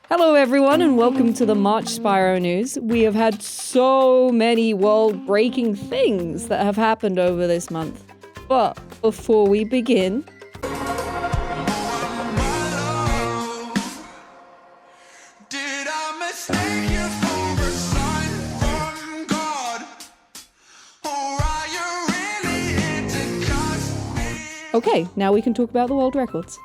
Hello everyone and welcome to the March Spyro news. We have had so many world-breaking things that have happened over this month. But before we begin... Okay, now we can talk about the world records.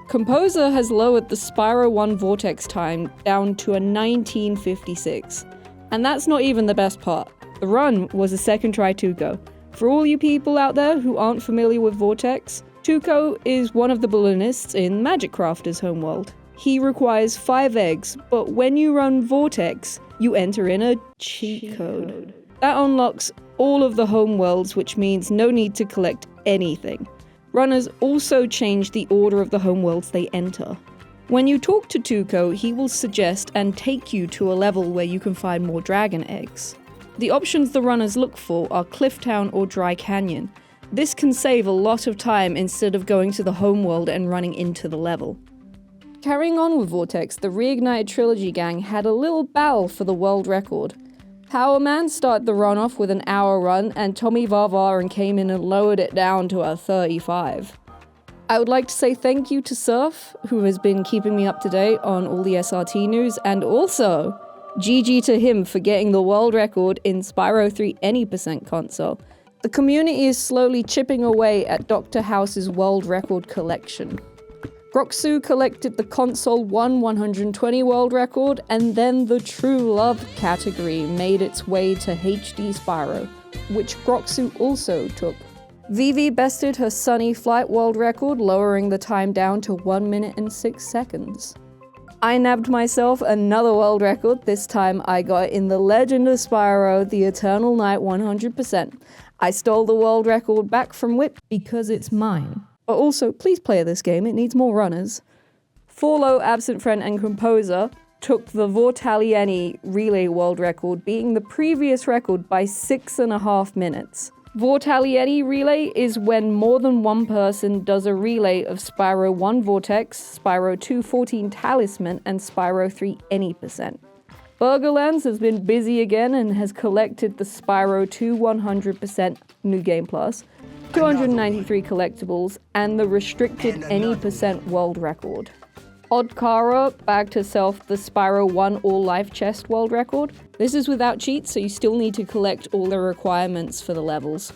Composer has lowered the Spyro 1 vortex time down to a 1956. And that's not even the best part. The run was a second try Tuco. For all you people out there who aren't familiar with Vortex, Tuco is one of the balloonists in Magic Crafter's homeworld. He requires 5 eggs, but when you run Vortex, you enter in a cheat code. That unlocks all of the homeworlds, which means no need to collect anything. Runners also change the order of the homeworlds they enter. When you talk to Tuco, he will suggest and take you to a level where you can find more dragon eggs. The options the runners look for are Clifftown or Dry Canyon. This can save a lot of time instead of going to the homeworld and running into the level. Carrying on with Vortex, the Reignited Trilogy gang had a little battle for the world record. Powerman started the run off with an hour run, and Tommy Varvaran came in and lowered it down to a 35. I would like to say thank you to Surf, who has been keeping me up to date on all the SRT news, and also GG to him for getting the world record in Spyro 3 Any% console. The community is slowly chipping away at Dr. House's world record collection. Groxu collected the Console 1 120 world record, and then the True Love category made its way to HD Spyro, which Groxu also took. Vivi bested her Sunny Flight world record, lowering the time down to 1 minute and 6 seconds. I nabbed myself another world record, this time I got in the Legend of Spyro, the Eternal Night 100%. I stole the world record back from Whip because it's mine. But also, please play this game, it needs more runners. Forlo, Absent Friend, and Composer took the Vortalieni relay world record, beating the previous record by 6.5 minutes. Vortalieni relay is when more than one person does a relay of Spyro 1 Vortex, Spyro 2 14 Talisman, and Spyro 3 Any%. Burgerlands has been busy again and has collected the Spyro 2 100% New Game Plus, 293 collectibles, and the restricted Any% world record. Oddkara bagged herself the Spyro 1 All Life Chest world record. This is without cheats, so you still need to collect all the requirements for the levels.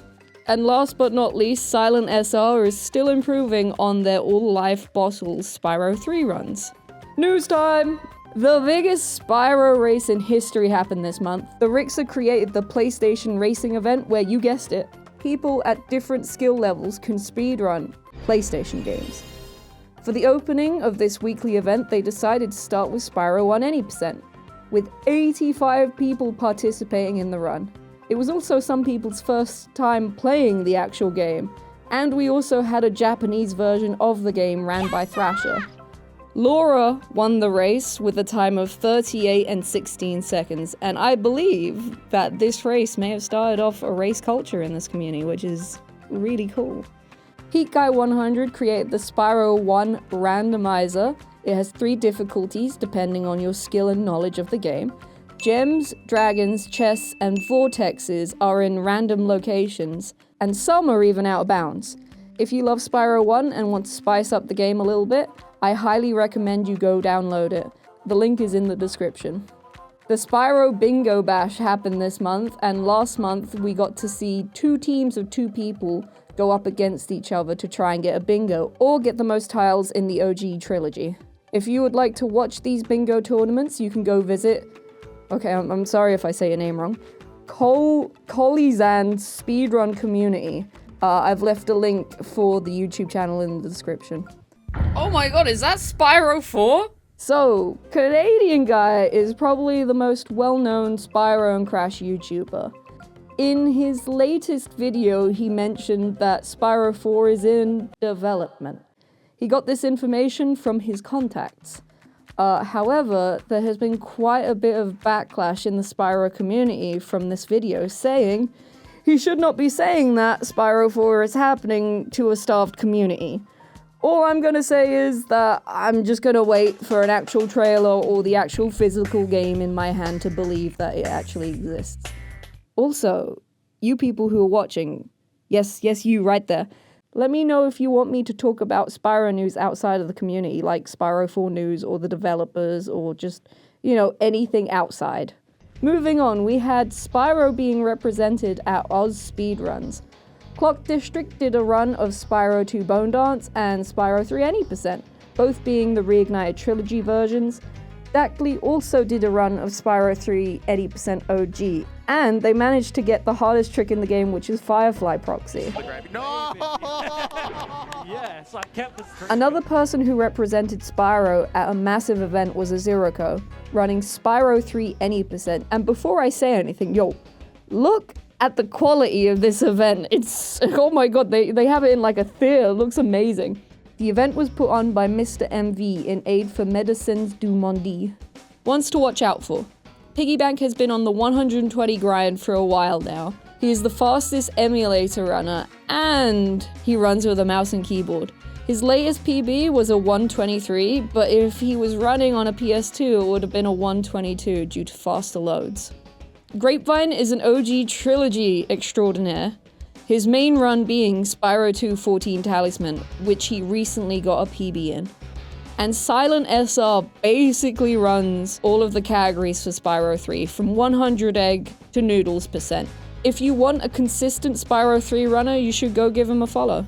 And last but not least, Silent SR is still improving on their All Life Bottles Spyro 3 runs. News time! The biggest Spyro race in history happened this month. The Rixer created the PlayStation racing event where, you guessed it, people at different skill levels can speedrun PlayStation games. For the opening of this weekly event, they decided to start with Spyro 1 Any%, with 85 people participating in the run. It was also some people's first time playing the actual game, and we also had a Japanese version of the game ran by Thrasher. Laura won the race with a time of 38 and 16 seconds, and I believe that this race may have started off a race culture in this community, which is really cool. Heat Guy 100 created the Spyro 1 randomizer. It has 3 difficulties depending on your skill and knowledge of the game. Gems, dragons, chests, and vortexes are in random locations, and some are even out of bounds. If you love Spyro 1 and want to spice up the game a little bit, I highly recommend you go download it. The link is in the description. The Spyro Bingo Bash happened this month, and last month we got to see 2 teams of 2 people go up against each other to try and get a bingo, or get the most tiles in the OG trilogy. If you would like to watch these bingo tournaments, you can go visit, okay, I'm sorry if I say your name wrong, Kolizan's speedrun community. I've left a link for the YouTube channel in the description. Oh my god, is that Spyro 4? So, Canadian Guy is probably the most well-known Spyro and Crash YouTuber. In his latest video, he mentioned that Spyro 4 is in development. He got this information from his contacts. However, there has been quite a bit of backlash in the Spyro community from this video, saying he should not be saying that Spyro 4 is happening to a starved community. All I'm gonna say is that I'm just gonna wait for an actual trailer or the actual physical game in my hand to believe that it actually exists. Also, you people who are watching, yes, you right there, let me know if you want me to talk about Spyro news outside of the community, like Spyro 4 news or the developers or just, anything outside. Moving on, we had Spyro being represented at Oz Speedruns. Clock District did a run of Spyro 2 Bone Dance and Spyro 3 Any%, both being the Reignited Trilogy versions. Dackley also did a run of Spyro 3 Any% OG, and they managed to get the hardest trick in the game, which is Firefly Proxy. No! Yes, I kept the streak. Another person who represented Spyro at a massive event was Azurico, running Spyro 3 Any%. And before I say anything, look at the quality of this event. It's, oh my god, they have it in like a theater. It looks amazing. The event was put on by Mr. MV in aid for Médecins du Monde. Ones to watch out for. Piggybank has been on the 120 grind for a while now. He is the fastest emulator runner, and he runs with a mouse and keyboard. His latest PB was a 123, but if he was running on a PS2, it would have been a 122 due to faster loads. Grapevine is an OG trilogy extraordinaire, his main run being Spyro 2 14 Talisman, which he recently got a PB in. And Silent SR basically runs all of the categories for Spyro 3, from 100 egg to noodles %. If you want a consistent Spyro 3 runner, you should go give him a follow.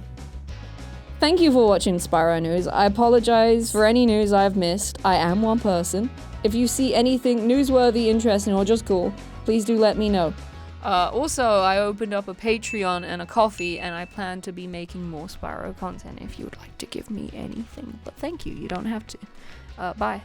Thank you for watching Spyro News. I apologize for any news I've missed. I am one person. If you see anything newsworthy, interesting, or just cool, please do let me know. Also, I opened up a Patreon and a coffee, and I plan to be making more Spyro content if you would like to give me anything. But thank you, you don't have to. Bye.